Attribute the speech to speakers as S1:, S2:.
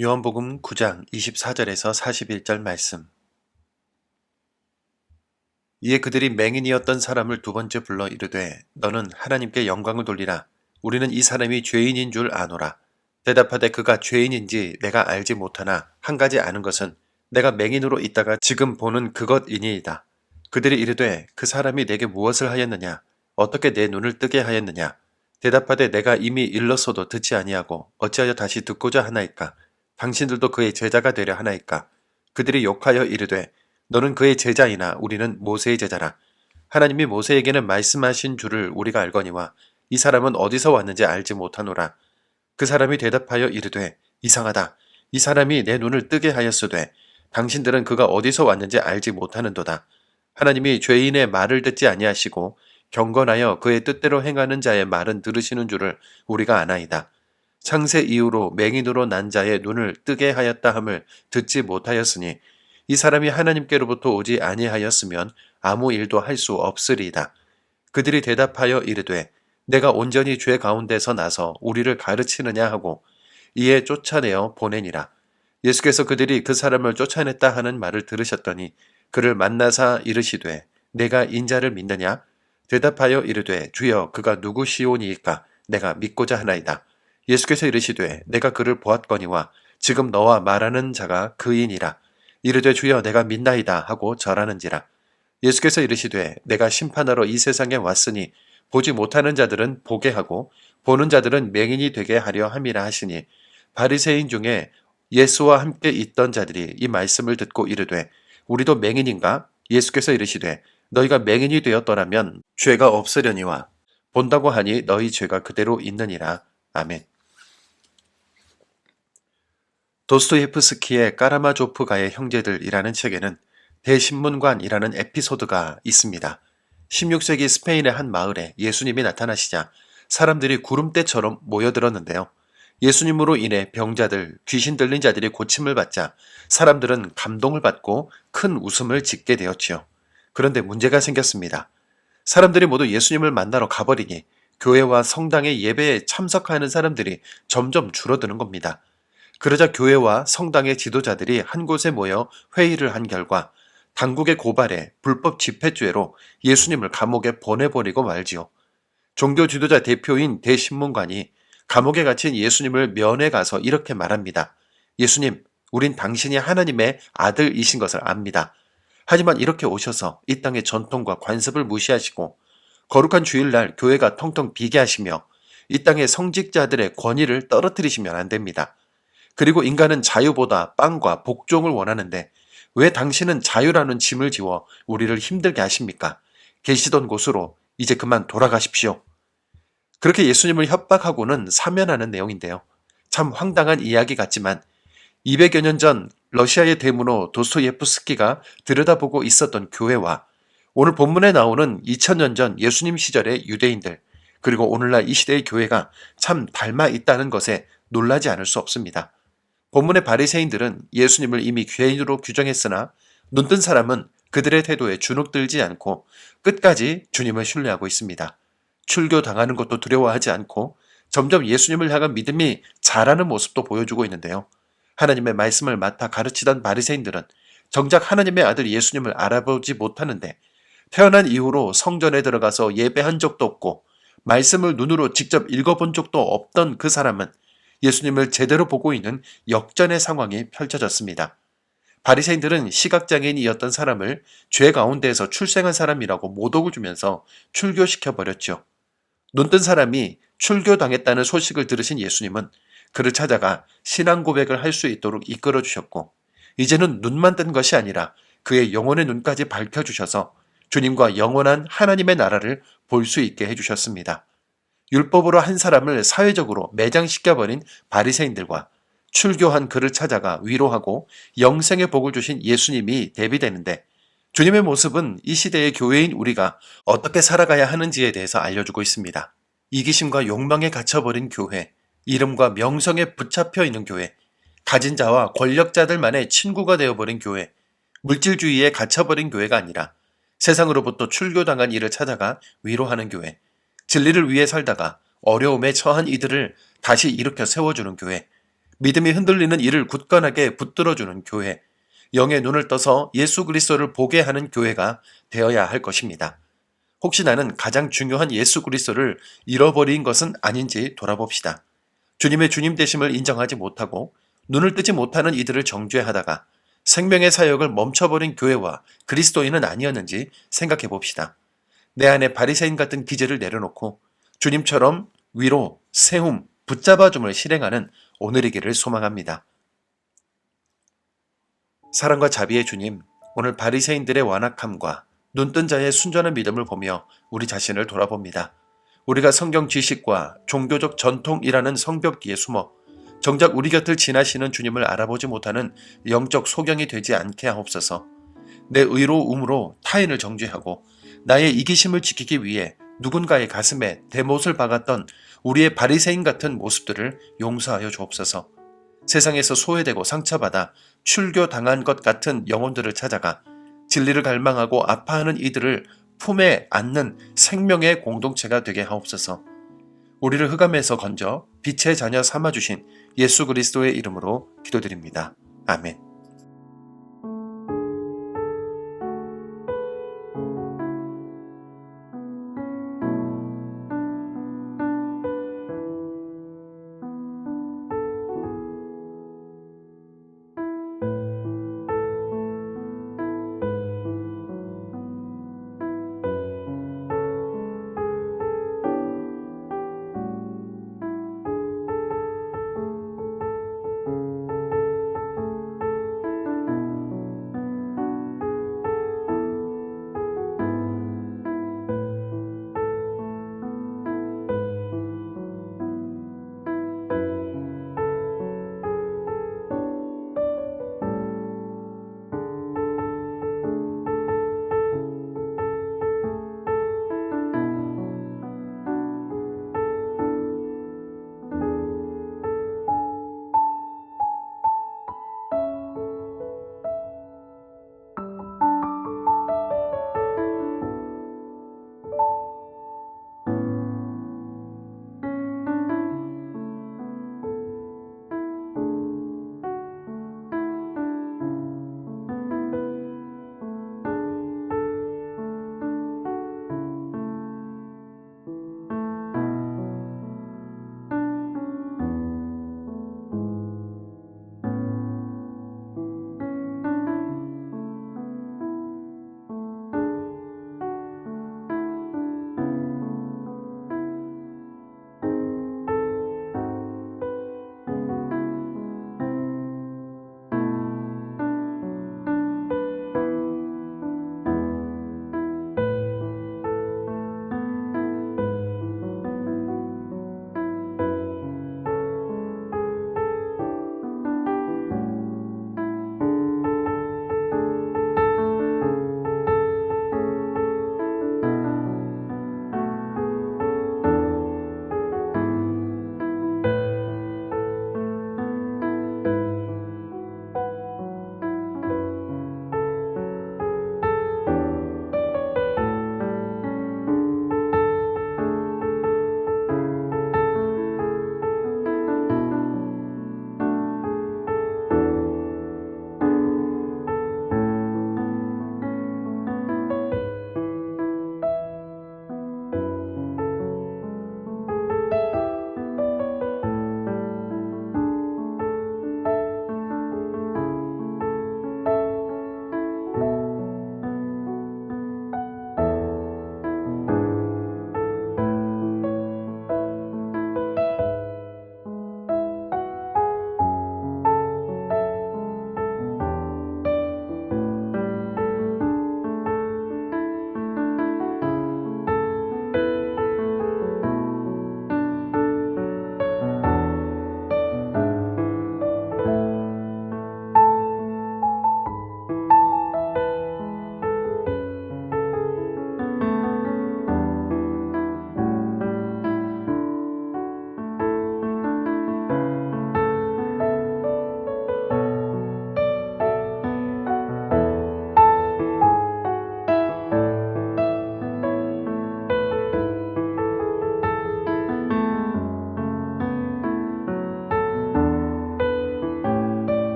S1: 요한복음 9장 24절에서 41절 말씀. 이에 그들이 맹인이었던 사람을 두 번째 불러 이르되 너는 하나님께 영광을 돌리라. 우리는 이 사람이 죄인인 줄 아노라. 대답하되 그가 죄인인지 내가 알지 못하나 한 가지 아는 것은 내가 맹인으로 있다가 지금 보는 그것이니이다. 그들이 이르되 그 사람이 내게 무엇을 하였느냐? 어떻게 내 눈을 뜨게 하였느냐? 대답하되 내가 이미 일렀어도 듣지 아니하고 어찌하여 다시 듣고자 하나이까? 당신들도 그의 제자가 되려 하나이까? 그들이 욕하여 이르되 너는 그의 제자이나 우리는 모세의 제자라. 하나님이 모세에게는 말씀하신 줄을 우리가 알거니와 이 사람은 어디서 왔는지 알지 못하노라. 그 사람이 대답하여 이르되 이상하다. 이 사람이 내 눈을 뜨게 하였으되 당신들은 그가 어디서 왔는지 알지 못하는도다. 하나님이 죄인의 말을 듣지 아니하시고 경건하여 그의 뜻대로 행하는 자의 말은 들으시는 줄을 우리가 아나이다. 창세 이후로 맹인으로 난 자의 눈을 뜨게 하였다 함을 듣지 못하였으니 이 사람이 하나님께로부터 오지 아니하였으면 아무 일도 할 수 없으리이다. 그들이 대답하여 이르되 내가 온전히 죄 가운데서 나서 우리를 가르치느냐 하고 이에 쫓아내어 보내니라. 예수께서 그들이 그 사람을 쫓아냈다 하는 말을 들으셨더니 그를 만나사 이르시되 내가 인자를 믿느냐? 대답하여 이르되 주여 그가 누구시오니이까 내가 믿고자 하나이다. 예수께서 이르시되 내가 그를 보았거니와 지금 너와 말하는 자가 그이니라. 이르되 주여 내가 믿나이다 하고 절하는지라. 예수께서 이르시되 내가 심판하러 이 세상에 왔으니 보지 못하는 자들은 보게 하고 보는 자들은 맹인이 되게 하려 함이라 하시니 바리새인 중에 예수와 함께 있던 자들이 이 말씀을 듣고 이르되 우리도 맹인인가? 예수께서 이르시되 너희가 맹인이 되었더라면 죄가 없으려니와 본다고 하니 너희 죄가 그대로 있느니라. 아멘. 도스토예프스키의 까라마조프가의 형제들이라는 책에는 대신문관이라는 에피소드가 있습니다. 16세기 스페인의 한 마을에 예수님이 나타나시자 사람들이 구름대처럼 모여들었는데요. 예수님으로 인해 병자들, 귀신 들린 자들이 고침을 받자 사람들은 감동을 받고 큰 웃음을 짓게 되었지요. 그런데 문제가 생겼습니다. 사람들이 모두 예수님을 만나러 가버리니 교회와 성당의 예배에 참석하는 사람들이 점점 줄어드는 겁니다. 그러자 교회와 성당의 지도자들이 한 곳에 모여 회의를 한 결과 당국의 고발에 불법 집회죄로 예수님을 감옥에 보내버리고 말지요. 종교 지도자 대표인 대신문관이 감옥에 갇힌 예수님을 면회 가서 이렇게 말합니다. 예수님, 우린 당신이 하나님의 아들이신 것을 압니다. 하지만 이렇게 오셔서 이 땅의 전통과 관습을 무시하시고 거룩한 주일날 교회가 텅텅 비게 하시며 이 땅의 성직자들의 권위를 떨어뜨리시면 안 됩니다. 그리고 인간은 자유보다 빵과 복종을 원하는데 왜 당신은 자유라는 짐을 지워 우리를 힘들게 하십니까? 계시던 곳으로 이제 그만 돌아가십시오. 그렇게 예수님을 협박하고는 사면하는 내용인데요. 참 황당한 이야기 같지만 200여 년 전 러시아의 대문호 도스토예프스키가 들여다보고 있었던 교회와 오늘 본문에 나오는 2000년 전 예수님 시절의 유대인들 그리고 오늘날 이 시대의 교회가 참 닮아 있다는 것에 놀라지 않을 수 없습니다. 본문의 바리새인들은 예수님을 이미 죄인으로 규정했으나 눈뜬 사람은 그들의 태도에 주눅들지 않고 끝까지 주님을 신뢰하고 있습니다. 출교당하는 것도 두려워하지 않고 점점 예수님을 향한 믿음이 자라는 모습도 보여주고 있는데요. 하나님의 말씀을 맡아 가르치던 바리새인들은 정작 하나님의 아들 예수님을 알아보지 못하는데 태어난 이후로 성전에 들어가서 예배한 적도 없고 말씀을 눈으로 직접 읽어본 적도 없던 그 사람은 예수님을 제대로 보고 있는 역전의 상황이 펼쳐졌습니다. 바리새인들은 시각장애인이었던 사람을 죄 가운데에서 출생한 사람이라고 모독을 주면서 출교시켜 버렸죠. 눈뜬 사람이 출교당했다는 소식을 들으신 예수님은 그를 찾아가 신앙 고백을 할 수 있도록 이끌어 주셨고 이제는 눈만 뜬 것이 아니라 그의 영혼의 눈까지 밝혀주셔서 주님과 영원한 하나님의 나라를 볼 수 있게 해주셨습니다. 율법으로 한 사람을 사회적으로 매장시켜버린 바리새인들과 출교한 그를 찾아가 위로하고 영생의 복을 주신 예수님이 대비되는데 주님의 모습은 이 시대의 교회인 우리가 어떻게 살아가야 하는지에 대해서 알려주고 있습니다. 이기심과 욕망에 갇혀버린 교회, 이름과 명성에 붙잡혀 있는 교회, 가진 자와 권력자들만의 친구가 되어버린 교회, 물질주의에 갇혀버린 교회가 아니라 세상으로부터 출교당한 이를 찾아가 위로하는 교회, 진리를 위해 살다가 어려움에 처한 이들을 다시 일으켜 세워주는 교회, 믿음이 흔들리는 이를 굳건하게 붙들어주는 교회, 영의 눈을 떠서 예수 그리스도를 보게 하는 교회가 되어야 할 것입니다. 혹시 나는 가장 중요한 예수 그리스도를 잃어버린 것은 아닌지 돌아봅시다. 주님의 주님 되심을 인정하지 못하고 눈을 뜨지 못하는 이들을 정죄하다가 생명의 사역을 멈춰버린 교회와 그리스도인은 아니었는지 생각해 봅시다. 내 안에 바리새인 같은 기제를 내려놓고 주님처럼 위로, 세움, 붙잡아줌을 실행하는 오늘이기를 소망합니다. 사랑과 자비의 주님, 오늘 바리새인들의 완악함과 눈뜬 자의 순전한 믿음을 보며 우리 자신을 돌아봅니다. 우리가 성경 지식과 종교적 전통이라는 성벽 뒤에 숨어 정작 우리 곁을 지나시는 주님을 알아보지 못하는 영적 소경이 되지 않게 하옵소서. 내 의로움으로 타인을 정죄하고 나의 이기심을 지키기 위해 누군가의 가슴에 대못을 박았던 우리의 바리새인 같은 모습들을 용서하여 주옵소서. 세상에서 소외되고 상처받아 출교당한 것 같은 영혼들을 찾아가 진리를 갈망하고 아파하는 이들을 품에 안는 생명의 공동체가 되게 하옵소서. 우리를 흑암에서 건져 빛의 자녀 삼아주신 예수 그리스도의 이름으로 기도드립니다. 아멘.